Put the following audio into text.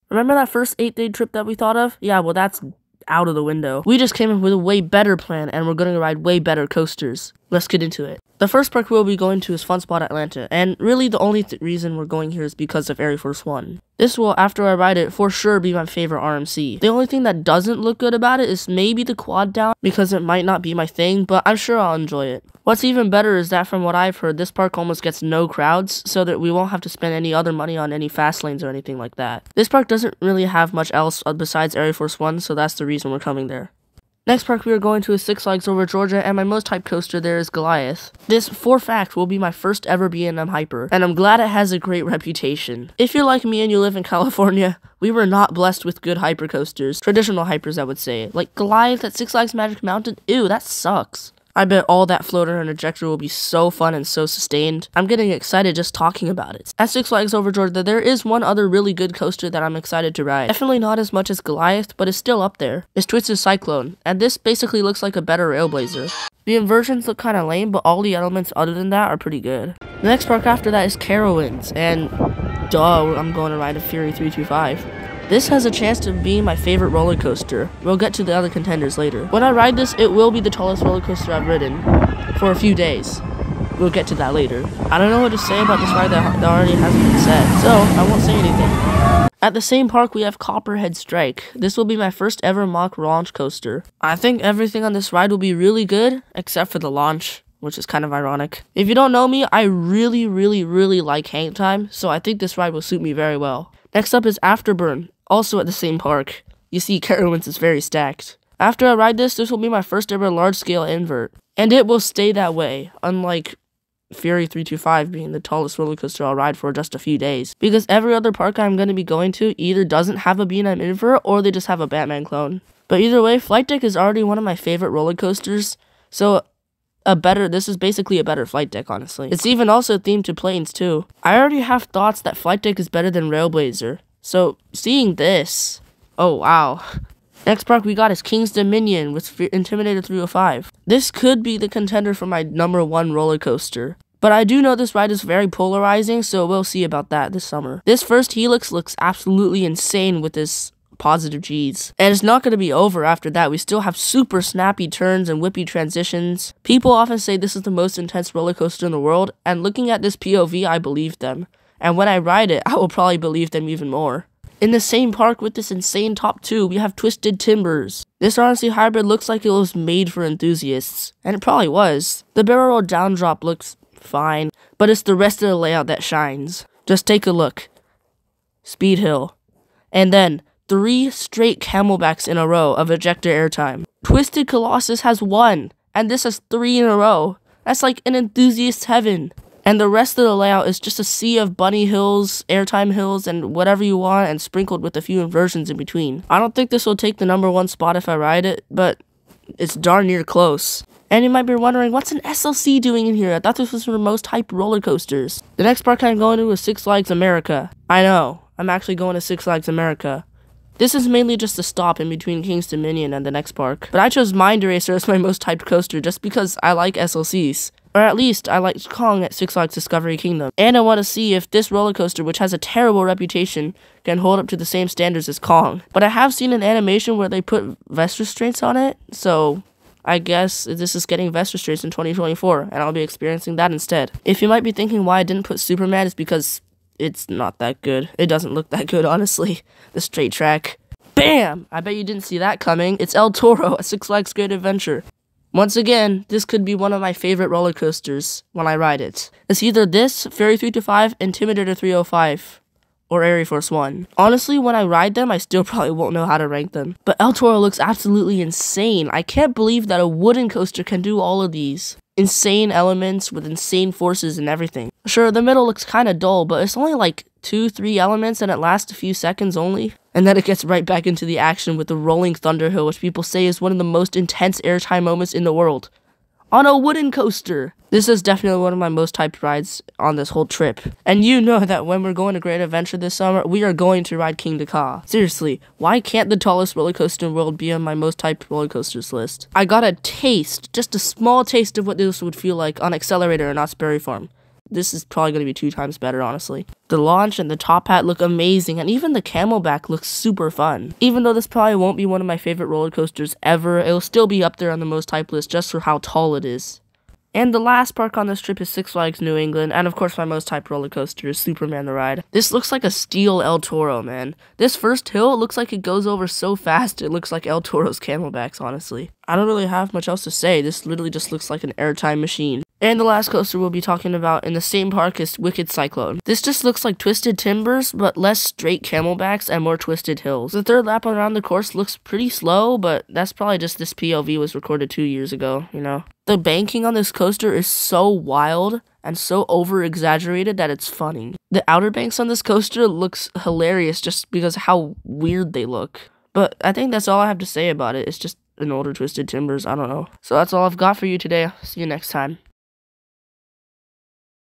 Remember that first 8-day trip that we thought of? Yeah, well that's out of the window. We just came up with a way better plan and we're going to ride way better coasters. Let's get into it. The first park we'll be going to is Fun Spot Atlanta, and really the only reason we're going here is because of Air Force One. This will, after I ride it, for sure be my favorite RMC. The only thing that doesn't look good about it is maybe the quad down, because it might not be my thing, but I'm sure I'll enjoy it. What's even better is that from what I've heard, this park almost gets no crowds, so that we won't have to spend any other money on any fast lanes or anything like that. This park doesn't really have much else besides Air Force One, so that's the reason we're coming there. Next park we are going to is Six Flags Over Georgia, and my most hyped coaster there is Goliath. This, for fact, will be my first ever B&M Hyper, and I'm glad it has a great reputation. If you're like me and you live in California, we were not blessed with good hyper coasters. Traditional hypers, I would say. Like Goliath at Six Flags Magic Mountain, ew, that sucks. I bet all that floater and ejector will be so fun and so sustained. I'm getting excited just talking about it. At Six Flags Over Georgia, there is one other really good coaster that I'm excited to ride. Definitely not as much as Goliath, but it's still up there. It's Twisted Cyclone, and this basically looks like a better Railblazer. The inversions look kinda lame, but all the elements other than that are pretty good. The next park after that is Carowinds, and duh, I'm going to ride a Fury 325. This has a chance to be my favorite roller coaster. We'll get to the other contenders later. When I ride this, it will be the tallest roller coaster I've ridden for a few days. We'll get to that later. I don't know what to say about this ride that already hasn't been said, so I won't say anything. At the same park, we have Copperhead Strike. This will be my first ever mock launch coaster. I think everything on this ride will be really good, except for the launch, which is kind of ironic. If you don't know me, I really like hang time, so I think this ride will suit me very well. Next up is Afterburn, also at the same park. You see, Carowinds is very stacked. After I ride this will be my first ever large-scale invert, and it will stay that way, unlike Fury 325 being the tallest roller coaster I'll ride for just a few days, because every other park I'm going to be going to either doesn't have a B&M invert or they just have a Batman clone. But either way, Flight Deck is already one of my favorite roller coasters, so this is basically a better Flight Deck, honestly. It's even also themed to planes, too. I already have thoughts that Flight Deck is better than Railblazer, so seeing this, oh wow. Next park we got is King's Dominion with Intimidator 305. This could be the contender for my #1 roller coaster, but I do know this ride is very polarizing, so we'll see about that this summer. This first helix looks absolutely insane with this positive G's. And it's not going to be over after that. We still have super snappy turns and whippy transitions. People often say this is the most intense roller coaster in the world, and looking at this POV, I believe them. And when I ride it, I will probably believe them even more. In the same park with this insane top 2, we have Twisted Timbers. This RMC hybrid looks like it was made for enthusiasts, and it probably was. The barrel roll down drop looks fine, but it's the rest of the layout that shines. Just take a look. Speed hill. And then 3 straight camelbacks in a row of ejector airtime. Twisted Colossus has 1, and this has 3 in a row. That's like an enthusiast heaven. And the rest of the layout is just a sea of bunny hills, airtime hills, and whatever you want, and sprinkled with a few inversions in between. I don't think this will take the #1 spot if I ride it, but it's darn near close. And you might be wondering, what's an SLC doing in here? I thought this was for the most hyped roller coasters. The next park I'm going to is Six Flags America. I know, I'm actually going to Six Flags America. This is mainly just a stop in between King's Dominion and the next park. But I chose Mind Eraser as my most hyped coaster just because I like SLCs. Or at least, I liked Kong at Six Flags Discovery Kingdom. And I want to see if this roller coaster, which has a terrible reputation, can hold up to the same standards as Kong. But I have seen an animation where they put vest restraints on it, so I guess this is getting vest restraints in 2024, and I'll be experiencing that instead. If you might be thinking why I didn't put Superman, it's because it's not that good. It doesn't look that good, honestly. The straight track. Bam! I bet you didn't see that coming. It's El Toro at Six Flags Great Adventure. Once again, this could be one of my favorite roller coasters when I ride it. It's either this, Fury 325, Intimidator 305, or Air Force One. Honestly, when I ride them, I still probably won't know how to rank them. But El Toro looks absolutely insane. I can't believe that a wooden coaster can do all of these insane elements with insane forces and everything. Sure, the middle looks kinda dull, but it's only like 2-3 elements and it lasts a few seconds only. And then it gets right back into the action with the Rolling Thunder Hill, which people say is one of the most intense airtime moments in the world. On a wooden coaster! This is definitely one of my most hyped rides on this whole trip. And you know that when we're going to Great Adventure this summer, we are going to ride Kingda Ka. Seriously, why can't the tallest roller coaster in the world be on my most hyped roller coasters list? I got a taste, just a small taste of what this would feel like on Accelerator in Knott's Berry Farm. this is probably going to be 2 times better, honestly. The launch and the top hat look amazing, and even the camelback looks super fun. Even though this probably won't be one of my favorite roller coasters ever, it'll still be up there on the most hype list just for how tall it is. And the last park on this trip is Six Flags New England, and of course my most hyped roller coaster is Superman the Ride. This looks like a steel El Toro, man. This first hill looks like it goes over so fast it looks like El Toro's camelbacks, honestly. I don't really have much else to say, this literally just looks like an airtime machine. And the last coaster we'll be talking about in the same park is Wicked Cyclone. This just looks like Twisted Timbers, but less straight camelbacks and more twisted hills. The third lap around the course looks pretty slow, but that's probably just this POV was recorded 2 years ago, you know? The banking on this coaster is so wild and so over-exaggerated that it's funny. The Outer Banks on this coaster looks hilarious just because of how weird they look. But I think that's all I have to say about it. It's just an older Twisted Timbers, I don't know. So that's all I've got for you today. See you next time.